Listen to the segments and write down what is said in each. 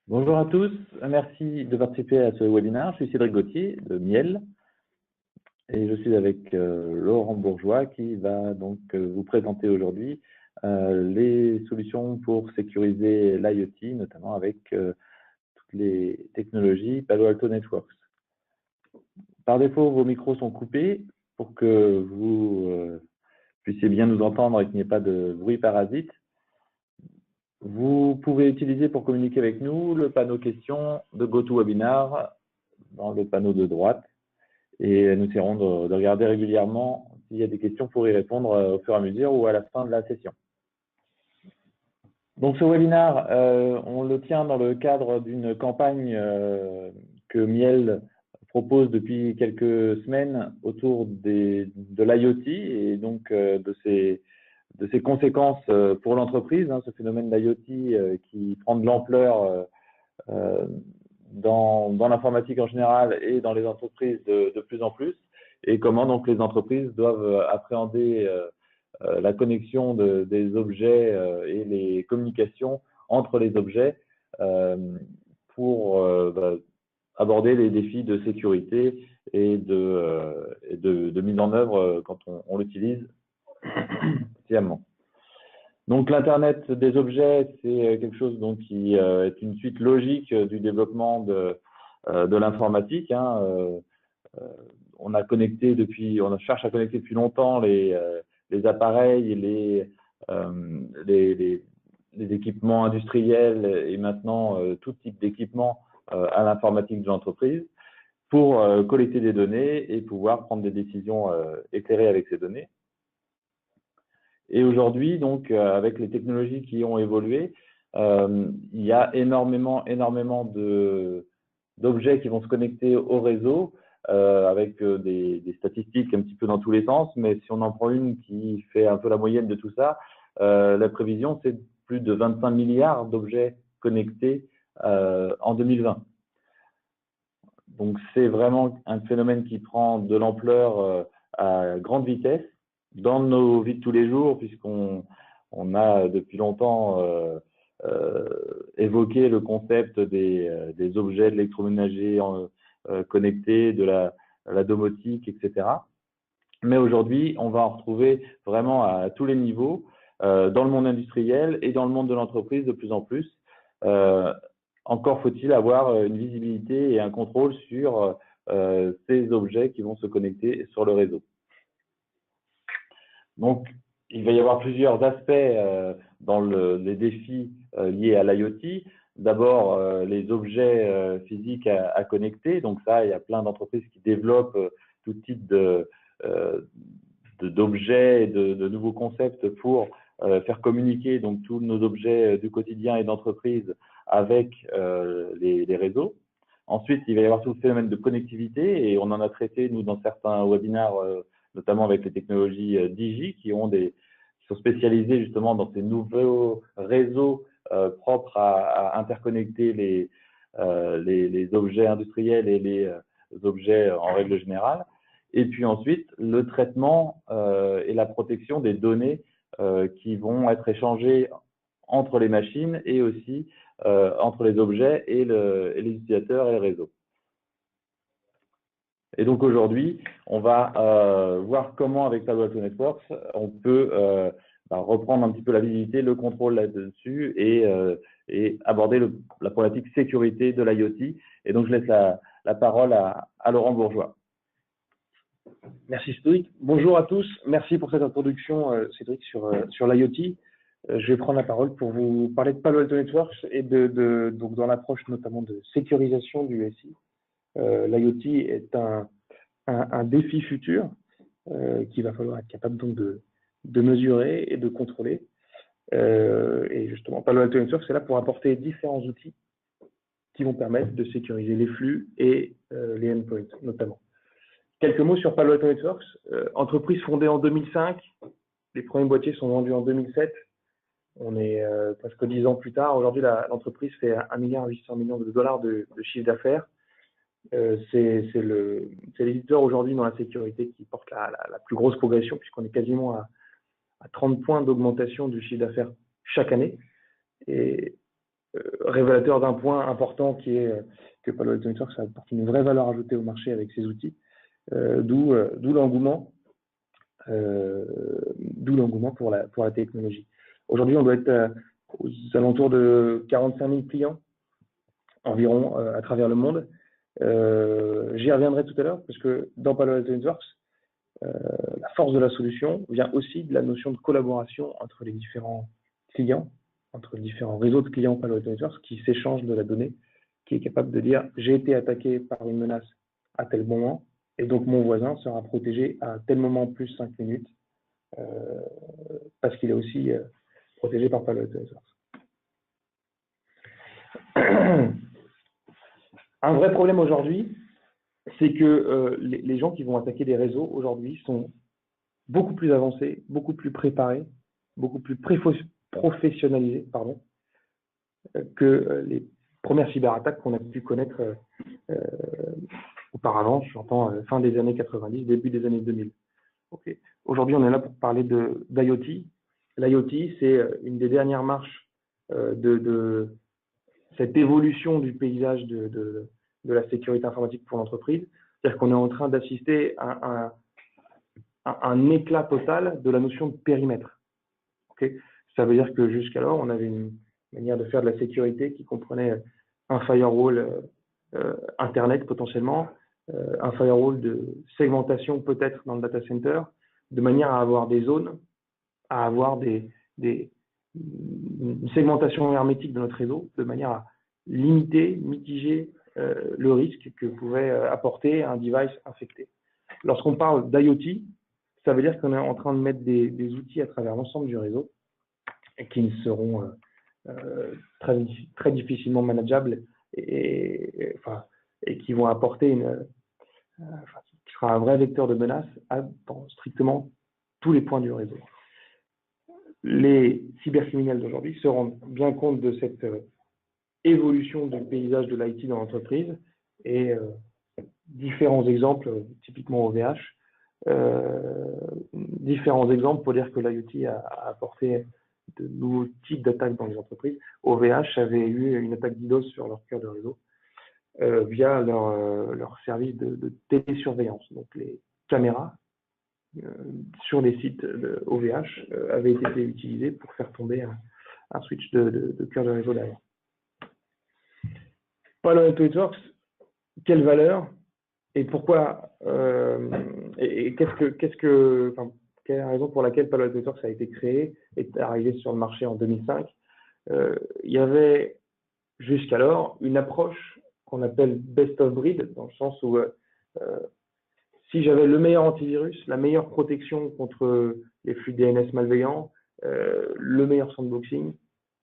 Bonjour à tous, merci de participer à ce webinaire. Je suis Cédric Gauthier de Miel et je suis avec Laurent Bourgeois qui va donc vous présenter aujourd'hui les solutions pour sécuriser l'IoT, notamment avec toutes les technologies Palo Alto Networks. Par défaut, vos micros sont coupés pour que vous puissiez bien nous entendre et qu'il n'y ait pas de bruit parasite. Vous pouvez utiliser pour communiquer avec nous le panneau questions de GoToWebinar dans le panneau de droite et nous essaierons de regarder régulièrement s'il y a des questions pour y répondre au fur et à mesure ou à la fin de la session. Donc ce webinaire, on le tient dans le cadre d'une campagne que Miel propose depuis quelques semaines autour de l'IoT et donc de ses conséquences pour l'entreprise, ce phénomène d'IoT qui prend de l'ampleur dans l'informatique en général et dans les entreprises de plus en plus, et comment donc les entreprises doivent appréhender la connexion des objets et les communications entre les objets pour aborder les défis de sécurité et de mise en œuvre quand on l'utilise quotidiennement. Donc l'Internet des objets, c'est quelque chose donc, qui est une suite logique du développement de l'informatique. On cherche à connecter depuis longtemps les appareils, les équipements industriels et maintenant tout type d'équipement à l'informatique de l'entreprise pour collecter des données et pouvoir prendre des décisions éclairées avec ces données. Et aujourd'hui, donc, avec les technologies qui ont évolué, il y a énormément d'objets qui vont se connecter au réseau avec des statistiques un petit peu dans tous les sens. Mais si on en prend une qui fait un peu la moyenne de tout ça, la prévision, c'est plus de 25 milliards d'objets connectés en 2020. Donc, c'est vraiment un phénomène qui prend de l'ampleur à grande vitesse dans nos vies de tous les jours, puisqu'on a depuis longtemps évoqué le concept des objets de l'électroménager connectés, de la domotique, etc. Mais aujourd'hui, on va en retrouver vraiment à tous les niveaux, dans le monde industriel et dans le monde de l'entreprise de plus en plus. Encore faut-il avoir une visibilité et un contrôle sur ces objets qui vont se connecter sur le réseau. Donc, il va y avoir plusieurs aspects dans les défis liés à l'IoT. D'abord, les objets physiques à connecter. Donc ça, il y a plein d'entreprises qui développent tout type d'objets et de nouveaux concepts pour faire communiquer donc tous nos objets du quotidien et d'entreprise avec les réseaux. Ensuite, il va y avoir tout le phénomène de connectivité et on en a traité, nous, dans certains webinaires, notamment avec les technologies Digi, qui sont spécialisées justement dans ces nouveaux réseaux propres à interconnecter les objets industriels et les objets en règle générale. Et puis ensuite, le traitement et la protection des données qui vont être échangées entre les machines et aussi entre les objets et les utilisateurs et le réseau. Et donc aujourd'hui, on va voir comment avec Palo Alto Networks, on peut reprendre un petit peu la visibilité, le contrôle là-dessus et aborder la problématique sécurité de l'IoT. Et donc je laisse la parole à Laurent Bourgeois. Merci Cédric. Bonjour à tous. Merci pour cette introduction, Cédric, sur l'IoT. Je vais prendre la parole pour vous parler de Palo Alto Networks et donc dans l'approche notamment de sécurisation du SI. L'IoT est un défi futur qu'il va falloir être capable donc de mesurer et de contrôler. Et justement, Palo Alto Networks est là pour apporter différents outils qui vont permettre de sécuriser les flux et les endpoints notamment. Quelques mots sur Palo Alto Networks. Entreprise fondée en 2005, les premiers boîtiers sont vendus en 2007. On est presque 10 ans plus tard. Aujourd'hui, l'entreprise fait 1,8 milliard de chiffre d'affaires. C'est l'éditeur aujourd'hui dans la sécurité qui porte la plus grosse progression, puisqu'on est quasiment à 30 points d'augmentation du chiffre d'affaires chaque année. Et révélateur d'un point important qui est que Palo Alto Networks apporte une vraie valeur ajoutée au marché avec ses outils, d'où l'engouement pour la technologie. Aujourd'hui, on doit être aux alentours de 45 000 clients environ à travers le monde. J'y reviendrai tout à l'heure parce que dans Palo Alto Networks, la force de la solution vient aussi de la notion de collaboration entre les différents clients, entre les différents réseaux de clients Palo Alto Networks qui s'échangent de la donnée, qui est capable de dire j'ai été attaqué par une menace à tel moment et donc mon voisin sera protégé à tel moment plus 5 minutes parce qu'il est aussi protégé par Palo Alto Networks. Un vrai problème aujourd'hui, c'est que les gens qui vont attaquer des réseaux aujourd'hui sont beaucoup plus avancés, beaucoup plus préparés, beaucoup plus professionnalisés que les premières cyberattaques qu'on a pu connaître auparavant, j'entends fin des années 90, début des années 2000. Okay. Aujourd'hui, on est là pour parler d'IoT. L'IoT, c'est une des dernières marches de cette évolution du paysage de la sécurité informatique pour l'entreprise. C'est-à-dire qu'on est en train d'assister à un éclat total de la notion de périmètre. Okay. Ça veut dire que jusqu'alors, on avait une manière de faire de la sécurité qui comprenait un firewall Internet potentiellement, un firewall de segmentation peut-être dans le data center, de manière à avoir des zones, à avoir une segmentation hermétique de notre réseau, de manière à limiter, mitiger le risque que pouvait apporter un device infecté. Lorsqu'on parle d'IoT, ça veut dire qu'on est en train de mettre des outils à travers l'ensemble du réseau qui ne seront très difficilement manageables et qui vont apporter qui sera un vrai vecteur de menace dans strictement tous les points du réseau. Les cybercriminels d'aujourd'hui se rendent bien compte de cette évolution du paysage de l'IT dans l'entreprise et différents exemples, typiquement OVH, différents exemples pour dire que l'IoT a apporté de nouveaux types d'attaques dans les entreprises. OVH avait eu une attaque DDoS sur leur cœur de réseau via leur service de télésurveillance. Donc les caméras sur les sites de OVH avaient été utilisées pour faire tomber un switch de cœur de réseau derrière. Palo Alto Networks, quelle valeur et pourquoi quelle est la raison pour laquelle Palo Alto Networks a été créé et est arrivé sur le marché en 2005. Il y avait jusqu'alors une approche qu'on appelle best of breed, dans le sens où si j'avais le meilleur antivirus, la meilleure protection contre les flux DNS malveillants, le meilleur sandboxing,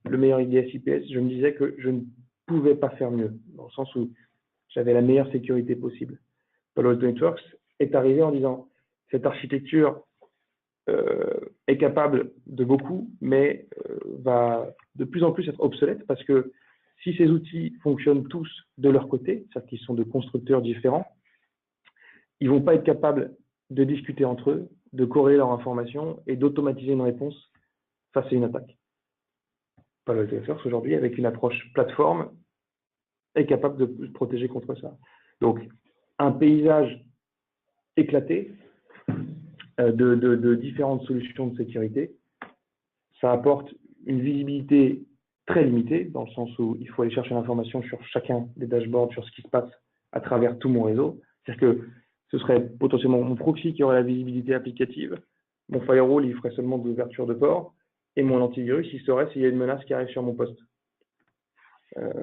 le meilleur IDS/IPS, je me disais que je ne pouvais pas faire mieux, dans le sens où j'avais la meilleure sécurité possible. Palo Alto Networks est arrivé en disant cette architecture est capable de beaucoup, mais va de plus en plus être obsolète parce que si ces outils fonctionnent tous de leur côté, c'est-à-dire qu'ils sont de constructeurs différents, ils ne vont pas être capables de discuter entre eux, de corréler leurs informations et d'automatiser une réponse face à une attaque. Palo Alto Networks aujourd'hui, avec une approche plateforme, est capable de se protéger contre ça. Donc, un paysage éclaté de différentes solutions de sécurité, ça apporte une visibilité très limitée, dans le sens où il faut aller chercher l'information sur chacun des dashboards, sur ce qui se passe à travers tout mon réseau. C'est-à-dire que ce serait potentiellement mon proxy qui aurait la visibilité applicative, mon firewall, il ferait seulement de l'ouverture de port, et mon antivirus, il saurait s'il y a une menace qui arrive sur mon poste.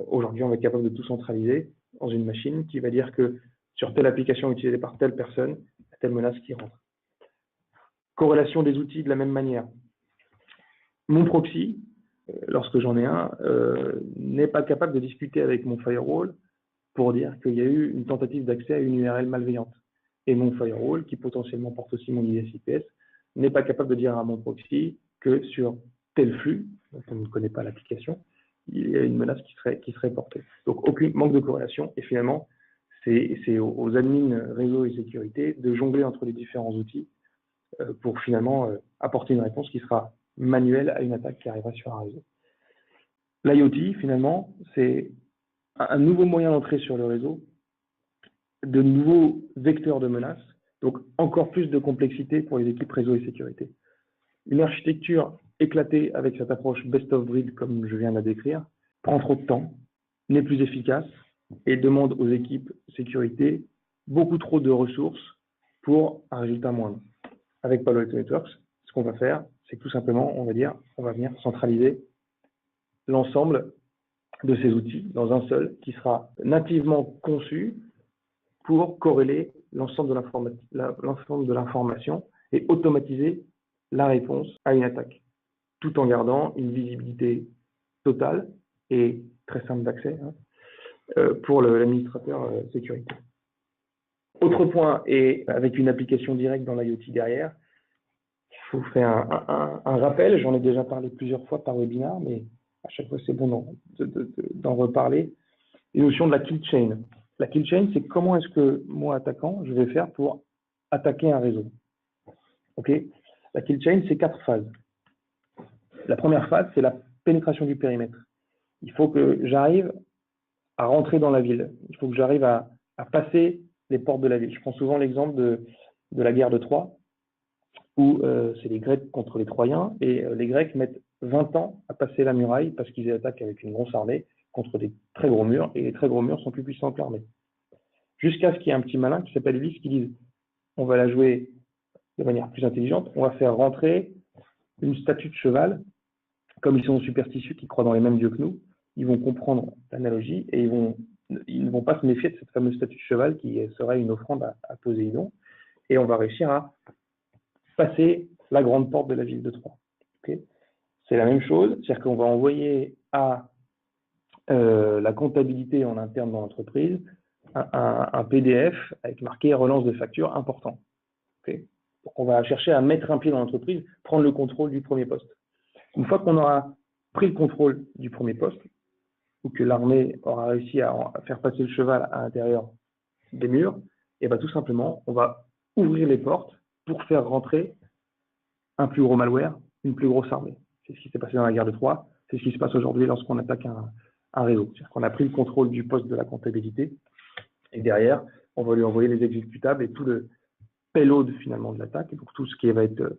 Aujourd'hui, on va être capable de tout centraliser dans une machine qui va dire que sur telle application utilisée par telle personne, il y a telle menace qui rentre. Corrélation des outils de la même manière. Mon proxy, lorsque j'en ai un, n'est pas capable de discuter avec mon firewall pour dire qu'il y a eu une tentative d'accès à une URL malveillante. Et mon firewall, qui potentiellement porte aussi mon IDS/IPS, n'est pas capable de dire à mon proxy que sur tel flux, dont on ne connaît pas l'application, il y a une menace qui serait portée. Donc, aucun manque de corrélation. Et finalement, c'est aux admins réseau et sécurité de jongler entre les différents outils pour finalement apporter une réponse qui sera manuelle à une attaque qui arrivera sur un réseau. L'IoT, finalement, c'est un nouveau moyen d'entrer sur le réseau, de nouveaux vecteurs de menaces, donc encore plus de complexité pour les équipes réseau et sécurité. Une architecture éclatée avec cette approche best of breed, comme je viens de la décrire, prend trop de temps, n'est plus efficace et demande aux équipes sécurité beaucoup trop de ressources pour un résultat moindre. Avec Palo Alto Networks, ce qu'on va faire, c'est que tout simplement, on va venir centraliser l'ensemble de ces outils dans un seul qui sera nativement conçu pour corréler l'ensemble de l'information et automatiser la réponse à une attaque, tout en gardant une visibilité totale et très simple d'accès pour l'administrateur sécurité. Autre point, et avec une application directe dans l'IoT derrière, il faut faire un rappel, j'en ai déjà parlé plusieurs fois par webinar, mais à chaque fois c'est bon d'en reparler, les notions de la kill chain. La kill chain, c'est comment est-ce que moi, attaquant, je vais faire pour attaquer un réseau. Okay. La kill chain, c'est 4 phases. La première phase, c'est la pénétration du périmètre. Il faut que j'arrive à rentrer dans la ville. Il faut que j'arrive à passer les portes de la ville. Je prends souvent l'exemple de la guerre de Troie, où c'est les Grecs contre les Troyens, et les Grecs mettent 20 ans à passer la muraille parce qu'ils attaquent avec une grosse armée contre des très gros murs, et les très gros murs sont plus puissants que l'armée. Jusqu'à ce qu'il y ait un petit malin qui s'appelle Ulysse qui dise on va la jouer de manière plus intelligente, on va faire rentrer une statue de cheval, comme ils sont superstitieux, qui croient dans les mêmes dieux que nous, ils vont comprendre l'analogie et ils ne vont pas se méfier de cette fameuse statue de cheval qui serait une offrande à Poséidon, et on va réussir à passer la grande porte de la ville de Troie. Okay. C'est la même chose, c'est-à-dire qu'on va envoyer à la comptabilité en interne dans l'entreprise un PDF avec marqué relance de facture important. Okay. Donc on va chercher à mettre un pied dans l'entreprise, prendre le contrôle du premier poste. Une fois qu'on aura pris le contrôle du premier poste, ou que l'armée aura réussi à faire passer le cheval à l'intérieur des murs, et bien tout simplement, on va ouvrir les portes pour faire rentrer un plus gros malware, une plus grosse armée. C'est ce qui s'est passé dans la guerre de Troie, c'est ce qui se passe aujourd'hui lorsqu'on attaque un réseau. C'est-à-dire qu'on a pris le contrôle du poste de la comptabilité, et derrière, on va lui envoyer les exécutables et tout le payload finalement de l'attaque, donc tout ce qui va être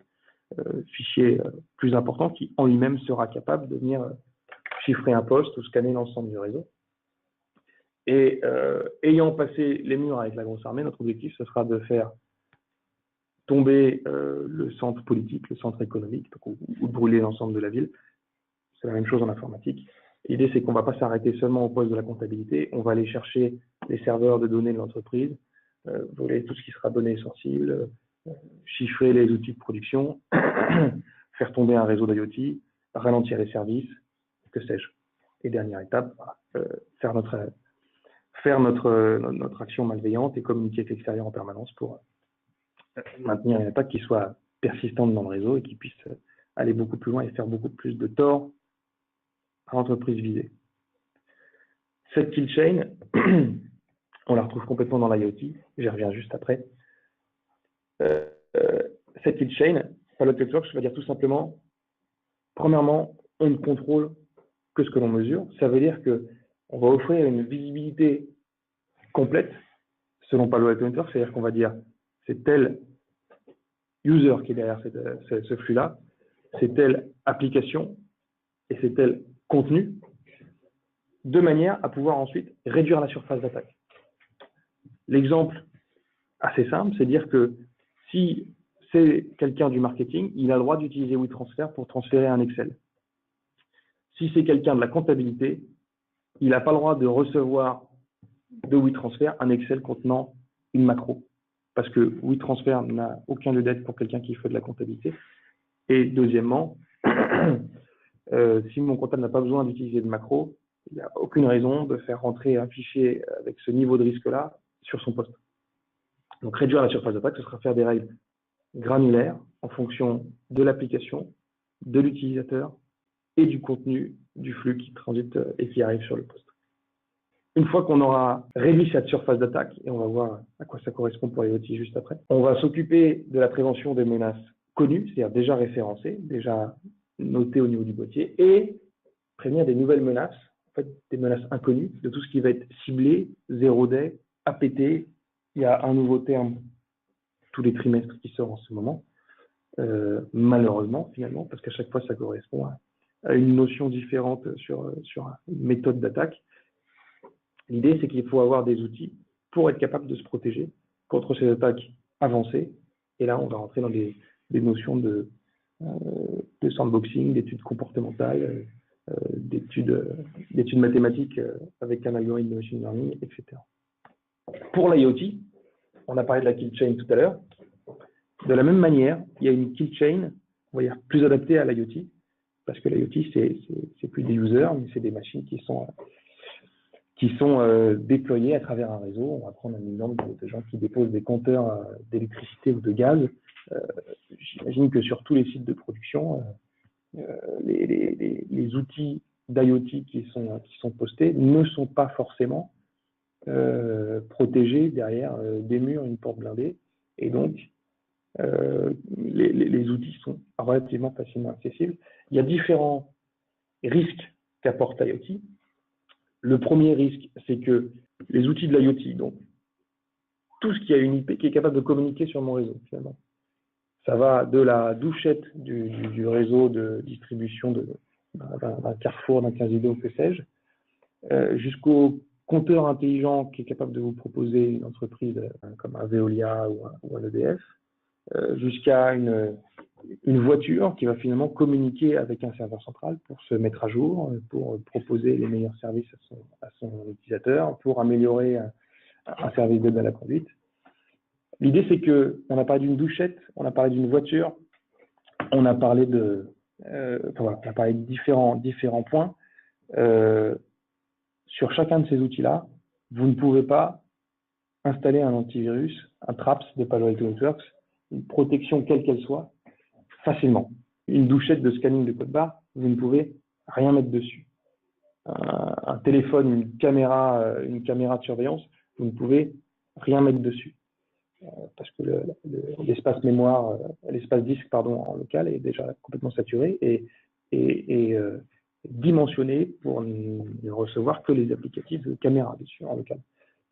fichier plus important qui en lui-même sera capable de venir chiffrer un poste ou scanner l'ensemble du réseau. Et ayant passé les murs avec la grosse armée, notre objectif, ce sera de faire tomber le centre politique, le centre économique, donc, ou de brûler l'ensemble de la ville. C'est la même chose en informatique. L'idée, c'est qu'on ne va pas s'arrêter seulement au poste de la comptabilité, on va aller chercher les serveurs de données de l'entreprise, voler tout ce qui sera données sensibles, chiffrer les outils de production, faire tomber un réseau d'IoT, ralentir les services, que sais-je. Et dernière étape, faire notre action malveillante et communiquer avec l'extérieur en permanence pour maintenir une attaque qui soit persistante dans le réseau et qui puisse aller beaucoup plus loin et faire beaucoup plus de tort à l'entreprise visée. Cette kill chain, on la retrouve complètement dans l'IoT, j'y reviens juste après. Cette kill chain, Palo Alto Networks, va dire tout simplement, premièrement, on ne contrôle que ce que l'on mesure. Ça veut dire qu'on va offrir une visibilité complète selon Palo Alto Networks, c'est-à-dire qu'on va dire c'est tel user qui est derrière ce flux-là, c'est telle application et c'est tel contenu, de manière à pouvoir ensuite réduire la surface d'attaque. L'exemple assez simple, c'est dire que si c'est quelqu'un du marketing, il a le droit d'utiliser WeTransfer pour transférer un Excel. Si c'est quelqu'un de la comptabilité, il n'a pas le droit de recevoir de WeTransfer un Excel contenant une macro. Parce que WeTransfer n'a aucun lieu d'être pour quelqu'un qui fait de la comptabilité. Et deuxièmement, si mon comptable n'a pas besoin d'utiliser de macro, il n'y a aucune raison de faire rentrer un fichier avec ce niveau de risque-là sur son poste. Donc réduire la surface d'attaque, ce sera faire des règles granulaires en fonction de l'application, de l'utilisateur et du contenu du flux qui transite et qui arrive sur le poste. Une fois qu'on aura réduit cette surface d'attaque, et on va voir à quoi ça correspond pour les outils juste après, on va s'occuper de la prévention des menaces connues, c'est-à-dire déjà référencées, déjà notées au niveau du boîtier, et prévenir des nouvelles menaces, en fait, des menaces inconnues, de tout ce qui va être ciblé, zero day, APT. Il y a un nouveau terme tous les trimestres qui sort en ce moment, malheureusement, finalement, parce qu'à chaque fois, ça correspond à une notion différente sur une méthode d'attaque. L'idée, c'est qu'il faut avoir des outils pour être capable de se protéger contre ces attaques avancées. Et là, on va rentrer dans des notions de sandboxing, d'études comportementales, d'études mathématiques avec un algorithme de machine learning, etc. Pour l'IoT, on a parlé de la kill chain tout à l'heure. De la même manière, il y a une kill chain, on va dire, plus adaptée à l'IoT, parce que l'IoT, c'est plus des users, mais c'est des machines qui sont déployées à travers un réseau. On va prendre un exemple de gens qui déposent des compteurs d'électricité ou de gaz. J'imagine que sur tous les sites de production, les outils d'IoT qui sont postés ne sont pas forcément protégés derrière des murs, une porte blindée, et donc les outils sont relativement facilement accessibles. Il y a différents risques qu'apporte l'IoT. Le premier risque, c'est que les outils de l'IoT, donc tout ce qui a une IP qui est capable de communiquer sur mon réseau, finalement. Ça va de la douchette du réseau de distribution d'un Carrefour, d'un Casino, que sais-je, jusqu'au compteur intelligent qui est capable de vous proposer une entreprise comme un Veolia ou un EDF, jusqu'à une voiture qui va finalement communiquer avec un serveur central pour se mettre à jour, pour proposer les meilleurs services à son utilisateur, pour améliorer un service d'aide à la conduite. L'idée, c'est qu'on a parlé d'une douchette, on a parlé d'une voiture, on a parlé de différents points. Sur chacun de ces outils-là, vous ne pouvez pas installer un antivirus, un Traps de Palo Alto Networks, une protection quelle qu'elle soit, facilement. Une douchette de scanning de code barre, vous ne pouvez rien mettre dessus. Un téléphone, une caméra de surveillance, vous ne pouvez rien mettre dessus. Parce que l'espace mémoire, l'espace disque, en local est déjà complètement saturé et dimensionné pour ne recevoir que les applicatifs de caméra dessus en local.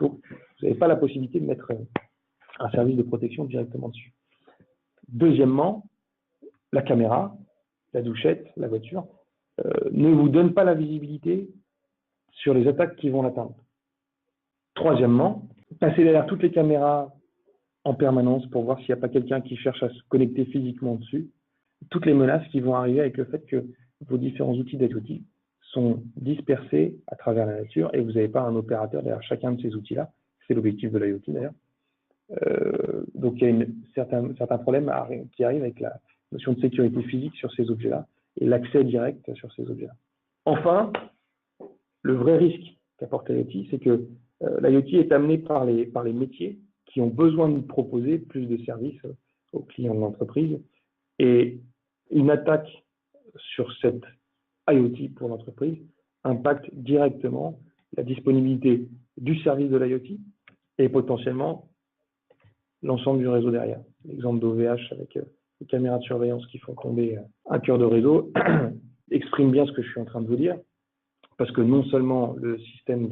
Donc, vous n'avez pas la possibilité de mettre un service de protection directement dessus. Deuxièmement, la caméra, la douchette, la voiture, ne vous donne pas la visibilité sur les attaques qui vont l'atteindre. Troisièmement, passez derrière toutes les caméras en permanence pour voir s'il n'y a pas quelqu'un qui cherche à se connecter physiquement dessus. Toutes les menaces qui vont arriver avec le fait que vos différents outils d'IoT sont dispersés à travers la nature et vous n'avez pas un opérateur derrière chacun de ces outils-là. C'est l'objectif de l'IoT d'ailleurs. Donc il y a certains problèmes qui arrivent avec la notion de sécurité physique sur ces objets-là et l'accès direct sur ces objets-là. Enfin, le vrai risque qu'apporte l'IoT, c'est que l'IoT est amené par les métiers qui ont besoin de proposer plus de services aux clients de l'entreprise. Et une attaque sur cette IoT pour l'entreprise impacte directement la disponibilité du service de l'IoT et potentiellement l'ensemble du réseau derrière. L'exemple d'OVH avec les caméras de surveillance qui font tomber un cœur de réseau exprime bien ce que je suis en train de vous dire, parce que non seulement le système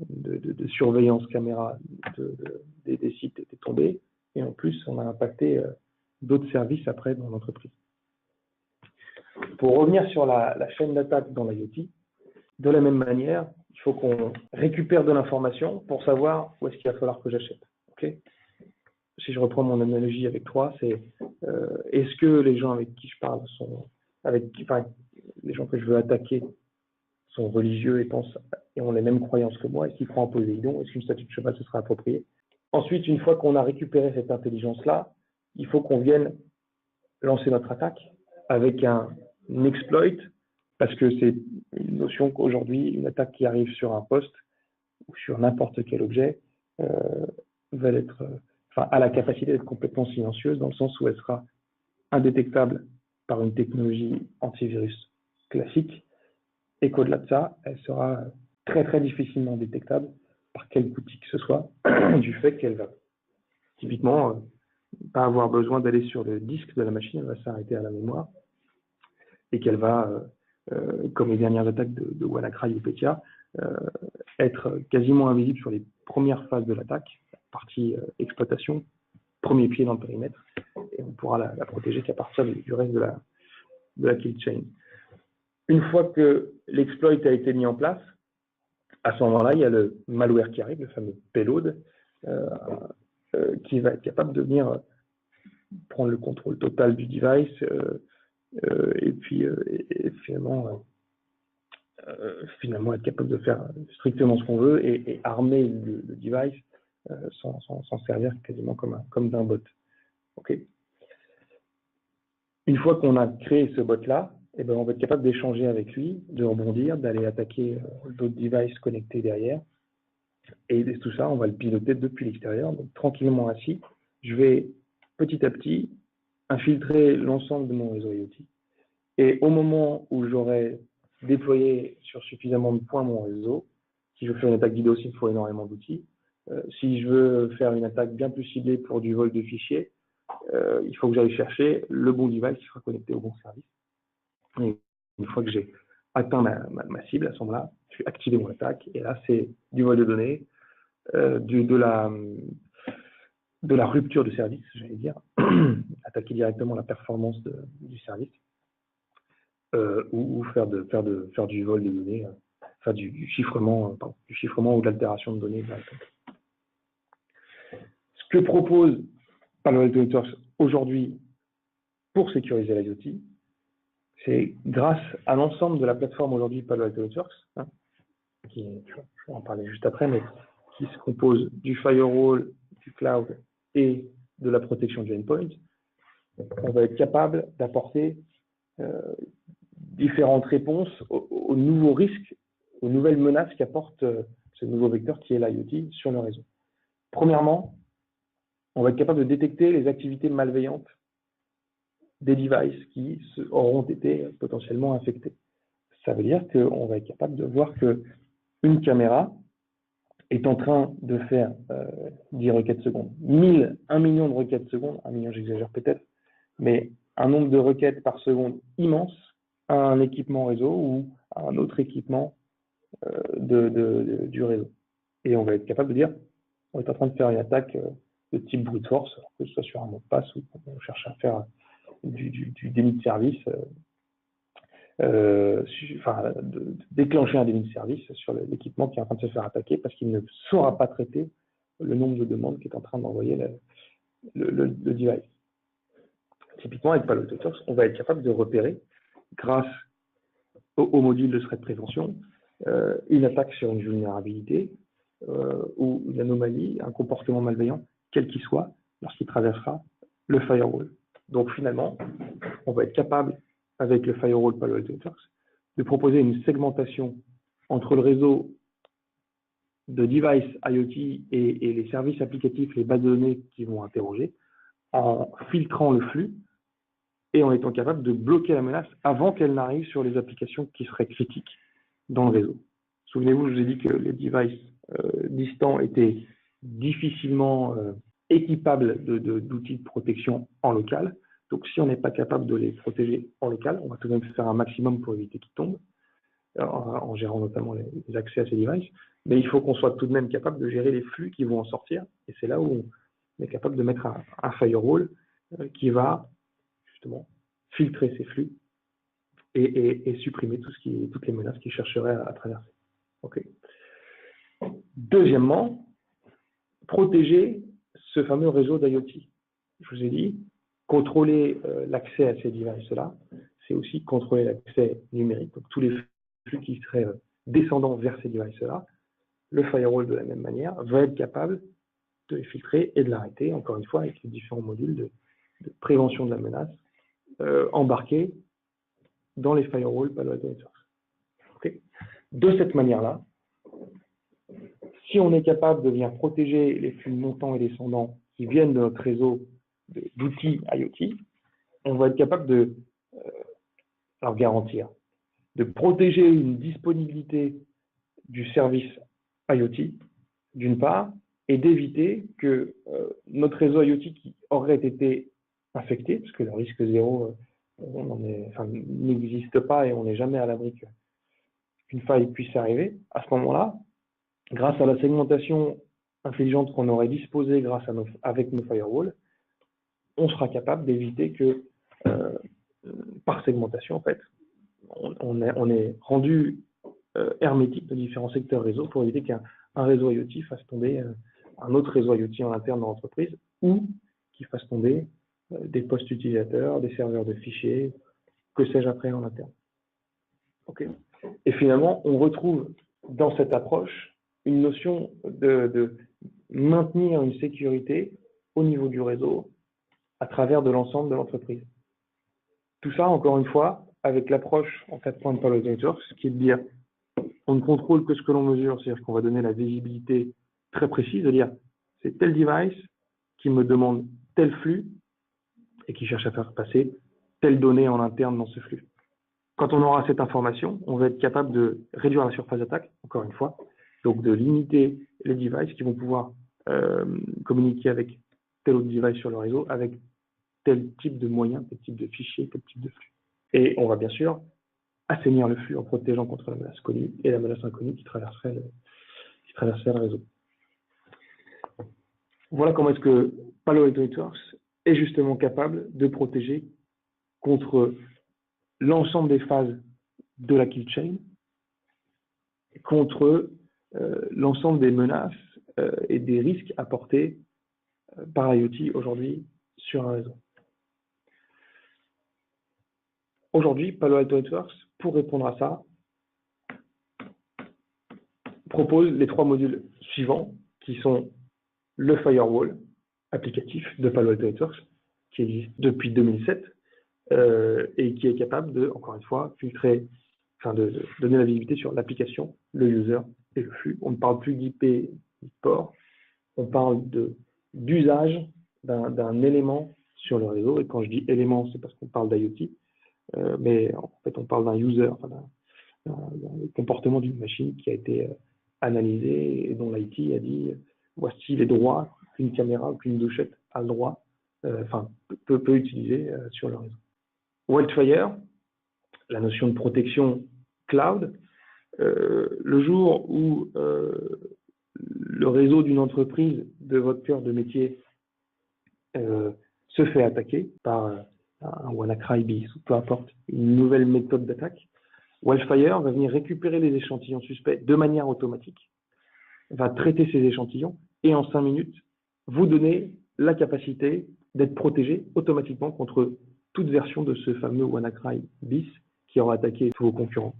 de surveillance caméra des sites était tombé, et en plus, on a impacté d'autres services après dans l'entreprise. Pour revenir sur la chaîne d'attaque dans l'IoT, de la même manière, il faut qu'on récupère de l'information pour savoir où est-ce qu'il va falloir que j'achète. Okay, si je reprends mon analogie avec toi, c'est est-ce que les gens avec qui je parle les gens que je veux attaquer sont religieux et ont les mêmes croyances que moi? Est-ce qu'ils croient en Poséidon? Est-ce qu'une statue de cheval ce sera approprié? Ensuite, une fois qu'on a récupéré cette intelligence-là, il faut qu'on vienne lancer notre attaque avec un exploit, parce que c'est une notion qu'aujourd'hui, une attaque qui arrive sur un poste ou sur n'importe quel objet a la capacité d'être complètement silencieuse, dans le sens où elle sera indétectable par une technologie antivirus classique, et qu'au-delà de ça, elle sera très très difficilement détectable par quelque outil que ce soit, du fait qu'elle va typiquement pas avoir besoin d'aller sur le disque de la machine, elle va s'arrêter à la mémoire, et qu'elle va comme les dernières attaques de WannaCry ou Petya, être quasiment invisible sur les premières phases de l'attaque, partie exploitation, premier pied dans le périmètre, et on pourra la protéger qu'à partir du reste de la kill chain. Une fois que l'exploit a été mis en place, à ce moment-là, il y a le malware qui arrive, le fameux payload, qui va être capable de venir prendre le contrôle total du device et puis finalement être capable de faire strictement ce qu'on veut et armer le device sans servir quasiment comme d'un bot. Okay. Une fois qu'on a créé ce bot-là, eh ben, on va être capable d'échanger avec lui, de rebondir, d'aller attaquer d'autres devices connectés derrière. Et tout ça, on va le piloter depuis l'extérieur. Donc, tranquillement assis, je vais petit à petit infiltrer l'ensemble de mon réseau IoT. Et au moment où j'aurai déployé sur suffisamment de points mon réseau, si je veux faire une attaque vidéo, il me faut énormément d'outils. Si je veux faire une attaque bien plus ciblée pour du vol de fichiers, il faut que j'aille chercher le bon device qui sera connecté au bon service. Et une fois que j'ai atteint ma cible, à ce moment-là, je vais activer mon attaque. Et là, c'est du vol de données, de la rupture de service, j'allais dire, attaquer directement la performance du service, ou faire du vol de données, faire du chiffrement ou de l'altération de données directement. Ce que propose Palo Alto Networks aujourd'hui pour sécuriser l'IoT, c'est grâce à l'ensemble de la plateforme aujourd'hui Palo Alto Networks, je vais en parler juste après, mais qui se compose du firewall, du cloud et de la protection du endpoint, on va être capable d'apporter différentes réponses aux nouveaux risques, aux nouvelles menaces qu'apporte ce nouveau vecteur qui est l'IoT sur le réseau. Premièrement, on va être capable de détecter les activités malveillantes des devices qui auront été potentiellement infectés. Ça veut dire qu'on va être capable de voir qu'une caméra est en train de faire 10 requêtes secondes, 1 million de requêtes secondes, 1 million j'exagère peut-être, mais un nombre de requêtes par seconde immense à un équipement réseau ou à un autre équipement du réseau. Et on va être capable de dire, on est en train de faire une attaque de type brute force, que ce soit sur un mot de passe ou on cherche à faire du déni de service, de déclencher un déni de service sur l'équipement qui est en train de se faire attaquer parce qu'il ne saura pas traiter le nombre de demandes qui est en train d'envoyer le device. Typiquement, avec Palo Alto Networks, on va être capable de repérer, grâce au module de threat prévention, une attaque sur une vulnérabilité ou une anomalie, un comportement malveillant, quel qu'il soit, lorsqu'il traversera le firewall. Donc finalement, on va être capable, avec le firewall Palo Alto Networks, de proposer une segmentation entre le réseau de devices IoT et les services applicatifs, les bases de données qui vont interroger, en filtrant le flux et en étant capable de bloquer la menace avant qu'elle n'arrive sur les applications qui seraient critiques dans le réseau. Souvenez-vous, je vous ai dit que les devices distants étaient difficilement équipables d'outils de protection en local. Donc, si on n'est pas capable de les protéger en local, on va tout de même faire un maximum pour éviter qu'ils tombent, en gérant notamment les accès à ces devices. Mais il faut qu'on soit tout de même capable de gérer les flux qui vont en sortir. Et c'est là où on est capable de mettre un firewall qui va justement filtrer ces flux et supprimer toutes les menaces qui chercheraient à traverser. Okay. Deuxièmement, protéger ce fameux réseau d'IoT. Je vous ai dit, contrôler l'accès à ces devices-là, c'est aussi contrôler l'accès numérique. Donc, tous les flux qui seraient descendants vers ces devices-là, le firewall, de la même manière, va être capable de les filtrer et de l'arrêter, encore une fois, avec les différents modules de prévention de la menace embarqués dans les firewalls Palo Alto Networks. Okay. De cette manière-là, si on est capable de venir protéger les flux montants et descendants qui viennent de notre réseau d'outils IoT, on va être capable de leur garantir, de protéger une disponibilité du service IoT, d'une part, et d'éviter que notre réseau IoT qui aurait été infecté, parce que le risque zéro n'existe pas et on n'est jamais à l'abri qu'une faille puisse arriver. À ce moment-là, grâce à la segmentation intelligente qu'on aurait disposée avec nos firewalls, on sera capable d'éviter que, par segmentation, en fait, on est rendu hermétique de différents secteurs réseau pour éviter qu'un réseau IoT fasse tomber un autre réseau IoT en interne dans l'entreprise ou qu'il fasse tomber des postes utilisateurs, des serveurs de fichiers, que sais-je après en interne. Okay. Et finalement, on retrouve dans cette approche une notion de maintenir une sécurité au niveau du réseau à travers de l'ensemble de l'entreprise. Tout ça, encore une fois, avec l'approche en 4 points de Palo Alto Networks, ce qui est de dire on ne contrôle que ce que l'on mesure, c'est-à-dire qu'on va donner la visibilité très précise, de dire c'est tel device qui me demande tel flux et qui cherche à faire passer telle donnée en interne dans ce flux. Quand on aura cette information, on va être capable de réduire la surface d'attaque, encore une fois, donc de limiter les devices qui vont pouvoir communiquer avec tel autre device sur le réseau, avec tel type de moyens, tel type de fichier, tel type de flux. Et on va bien sûr assainir le flux en protégeant contre la menace connue et la menace inconnue qui traverserait le réseau. Voilà comment est-ce que Palo Alto Networks est justement capable de protéger contre l'ensemble des phases de la kill chain, contre l'ensemble des menaces et des risques apportés par IoT aujourd'hui sur un réseau. Aujourd'hui, Palo Alto Networks, pour répondre à ça, propose les 3 modules suivants qui sont le firewall applicatif de Palo Alto Networks, qui existe depuis 2007 et qui est capable de, encore une fois, filtrer, de donner la visibilité sur l'application, le user et le flux. On ne parle plus d'IP, de port, on parle d'usage d'un élément sur le réseau. Et quand je dis élément, c'est parce qu'on parle d'IoT, mais en fait, on parle d'un user, d'un comportement d'une machine qui a été analysé et dont l'IT a dit voici les droits qu'une caméra ou qu'une douchette a le droit, peut utiliser sur le réseau. Wildfire, la notion de protection cloud, le jour où le réseau d'une entreprise de votre cœur de métier se fait attaquer par un WannaCry bis ou peu importe, une nouvelle méthode d'attaque, Wildfire va venir récupérer les échantillons suspects de manière automatique, va traiter ces échantillons et en 5 minutes, vous donner la capacité d'être protégé automatiquement contre toute version de ce fameux WannaCry bis qui aura attaqué tous vos concurrents,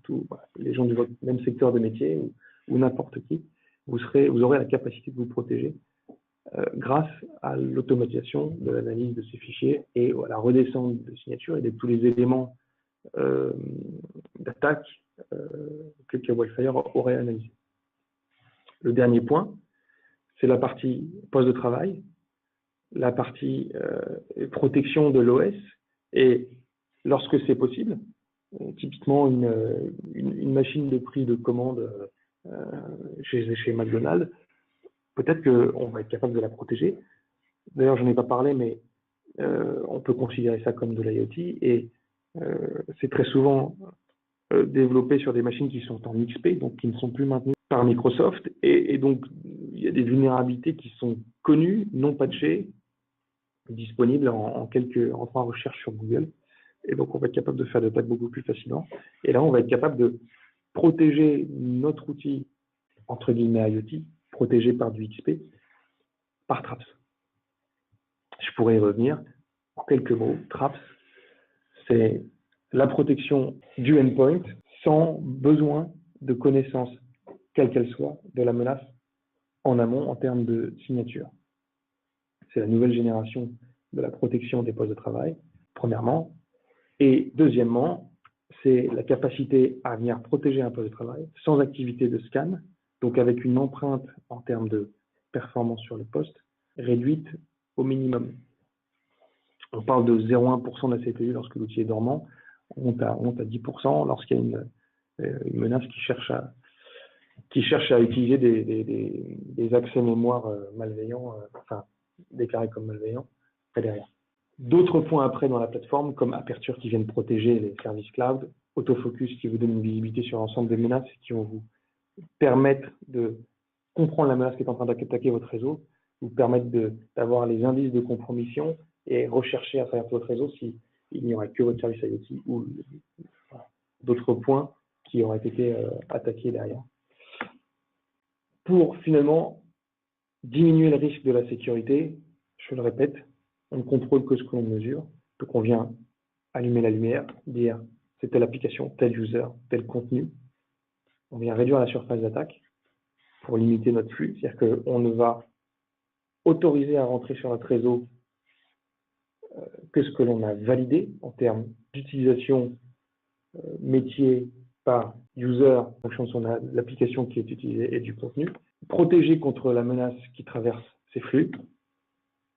les gens de votre même secteur de métier ou n'importe qui. Vous aurez la capacité de vous protéger grâce à l'automatisation de l'analyse de ces fichiers et à la redescente de signatures et de tous les éléments d'attaque que Wildfire aurait analysé. Le dernier point, c'est la partie poste de travail, la partie protection de l'OS et lorsque c'est possible, typiquement une machine de prix de commande chez McDonald's, peut-être qu'on va être capable de la protéger. D'ailleurs, je n'en ai pas parlé, mais on peut considérer ça comme de l'IoT et c'est très souvent développé sur des machines qui sont en XP, donc qui ne sont plus maintenues par Microsoft. Et donc, il y a des vulnérabilités qui sont connues, non patchées, disponibles en 3 recherches sur Google. Et donc, on va être capable de faire des attaques beaucoup plus facilement. Et là, on va être capable de protéger notre outil, entre guillemets IoT, protégé par du XP, par Traps. Je pourrais y revenir en quelques mots. Traps, c'est la protection du endpoint sans besoin de connaissance, quelle qu'elle soit, de la menace en amont en termes de signature. C'est la nouvelle génération de la protection des postes de travail, premièrement. Et deuxièmement, c'est la capacité à venir protéger un poste de travail sans activité de scan, donc avec une empreinte en termes de performance sur le poste réduite au minimum. On parle de 0,1% de la CPU lorsque l'outil est dormant, on monte à 10% lorsqu'il y a une menace qui cherche à utiliser des accès mémoire malveillants, déclarés comme malveillants, derrière. D'autres points après dans la plateforme, comme Aperture qui viennent protéger les services cloud, Autofocus qui vous donne une visibilité sur l'ensemble des menaces et qui vont vous permettre de comprendre la menace qui est en train d'attaquer votre réseau, vous permettre d'avoir les indices de compromission et rechercher à travers votre réseau s'il n'y aurait que votre service IoT ou d'autres points qui auraient été attaqués derrière. Pour finalement diminuer le risque de la sécurité, je le répète, on ne contrôle que ce que l'on mesure. Donc on vient allumer la lumière, dire c'est telle application, tel user, tel contenu. On vient réduire la surface d'attaque pour limiter notre flux. C'est-à-dire qu'on ne va autoriser à rentrer sur notre réseau que ce que l'on a validé en termes d'utilisation métier par user en fonction de l'application qui est utilisée et du contenu. Protéger contre la menace qui traverse ces flux,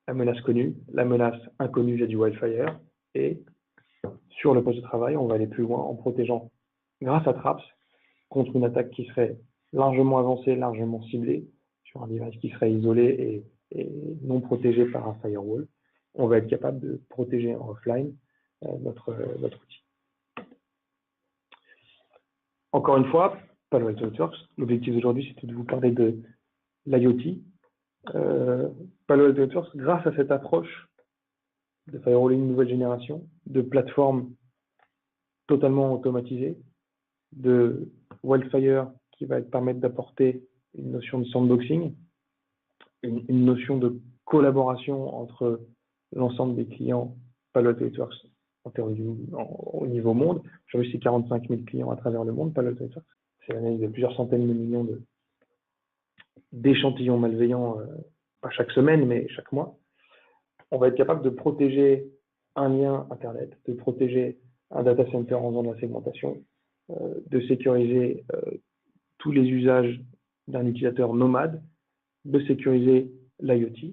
la menace connue, la menace inconnue via du wildfire, et sur le poste de travail, on va aller plus loin en protégeant grâce à Traps contre une attaque qui serait largement avancée, largement ciblée sur un device qui serait isolé et non protégé par un firewall. On va être capable de protéger en offline notre outil. Encore une fois, Palo Alto Networks, l'objectif d'aujourd'hui, c'était de vous parler de l'IoT. Palo Alto Networks, grâce à cette approche de firewalling nouvelle génération, de plateforme totalement automatisée, de wildfire qui va permettre d'apporter une notion de sandboxing, une notion de collaboration entre l'ensemble des clients Palo Alto Networks au niveau monde. Aujourd'hui, c'est 45 000 clients à travers le monde, Palo Alto Networks. C'est l'analyse de plusieurs centaines de millions d'échantillons malveillants, pas chaque semaine, mais chaque mois. On va être capable de protéger un lien Internet, de protéger un data center en faisant de la segmentation, de sécuriser tous les usages d'un utilisateur nomade, de sécuriser l'IoT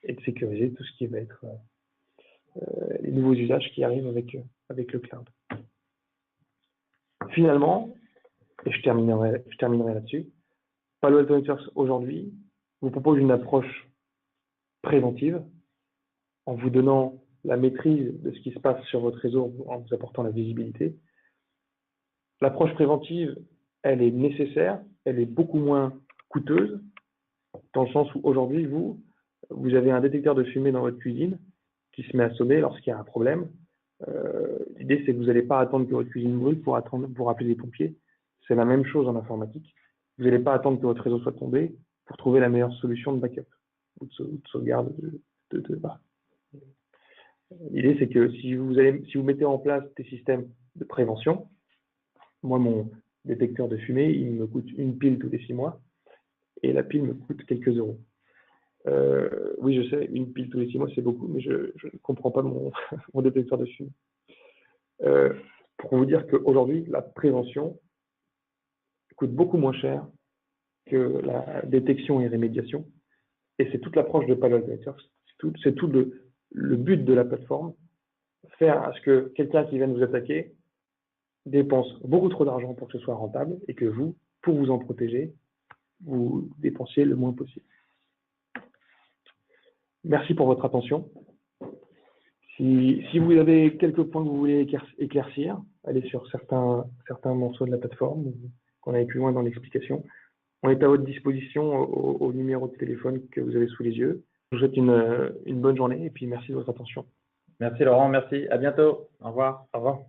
et de sécuriser tout ce qui va être les nouveaux usages qui arrivent avec le cloud. Finalement, et je terminerai là-dessus, Palo Alto Networks aujourd'hui vous propose une approche préventive en vous donnant la maîtrise de ce qui se passe sur votre réseau en vous apportant la visibilité. L'approche préventive, elle est nécessaire, elle est beaucoup moins coûteuse, dans le sens où aujourd'hui, vous avez un détecteur de fumée dans votre cuisine qui se met à sonner lorsqu'il y a un problème. L'idée, c'est que vous n'allez pas attendre que votre cuisine brûle pour appeler les pompiers. C'est la même chose en informatique. Vous n'allez pas attendre que votre réseau soit tombé pour trouver la meilleure solution de backup ou de sauvegarde L'idée, c'est que si vous mettez en place des systèmes de prévention, moi, mon détecteur de fumée, il me coûte une pile tous les 6 mois et la pile me coûte quelques euros. Oui, je sais, une pile tous les 6 mois, c'est beaucoup, mais je ne comprends pas mon détecteur de fumée. Pour vous dire qu'aujourd'hui, la prévention coûte beaucoup moins cher que la détection et rémédiation. Et c'est toute l'approche de Palo Alto Networks. C'est tout le but de la plateforme, faire à ce que quelqu'un qui vient vous attaquer dépense beaucoup trop d'argent pour que ce soit rentable et que vous, pour vous en protéger, vous dépensiez le moins possible. Merci pour votre attention. Si vous avez quelques points que vous voulez éclaircir, allez sur certains morceaux de la plateforme, qu'on aille plus loin dans l'explication. On est à votre disposition au numéro de téléphone que vous avez sous les yeux. Je vous souhaite une bonne journée et puis merci de votre attention. Merci Laurent, merci. À bientôt. Au revoir. Au revoir.